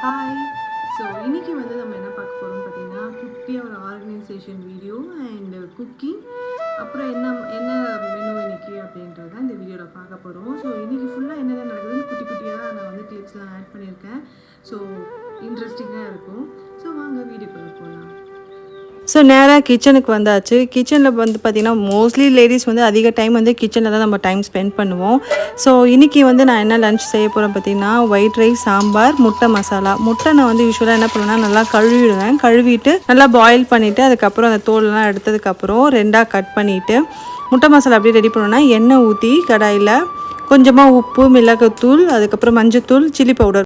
Hi. So இன்றைக்கி வந்து நம்ம என்ன பார்க்க போகிறோம்னு பார்த்தீங்கன்னா குட்டியாக ஒரு ஆர்கனைசேஷன் வீடியோ அண்ட் குக்கிங், அப்புறம் என்ன என்ன மெனு இன்றைக்கி அப்படின்றது தான் இந்த வீடியோவில் பார்க்க போகிறோம். ஸோ இன்றைக்கி ஃபுல்லாக என்னென்ன நடக்குதுன்னு குட்டி குட்டியாக நான் வந்து கிளிப்ஸ்லாம் ஆட் பண்ணியிருக்கேன். ஸோ இன்ட்ரெஸ்டிங்காக இருக்கும். ஸோ வாங்க வீடியோக்குள்ளே போகலாம். ஸோ நேராக கிச்சனுக்கு வந்தாச்சு. கிச்சனில் வந்து பார்த்திங்கன்னா மோஸ்ட்லி லேடிஸ் வந்து அதிக டைம் வந்து கிச்சனில் தான் நம்ம டைம் ஸ்பெண்ட் பண்ணுவோம். ஸோ இன்றைக்கி வந்து நான் என்ன லன்ச் செய்ய போகிறேன் பார்த்திங்கன்னா ஒயிட் ரைஸ், சாம்பார், முட்டை மசாலா. முட்டை நான் வந்து யூஸ்வலாக என்ன பண்ணுவேன்னா நல்லா கழுவிடுவேன். கழுவிட்டு நல்லா பாயில் பண்ணிவிட்டு அதுக்கப்புறம் அந்த தோலெலாம் எடுத்ததுக்கப்புறம் ரெண்டாக கட் பண்ணிவிட்டு முட்டை மசாலா அப்படியே ரெடி பண்ணுவேன்னா எண்ணெய் ஊற்றி கடாயில் கொஞ்சமாக உப்பு, மிளகுத்தூள், அதுக்கப்புறம் மஞ்சத்தூள், சில்லி பவுடர்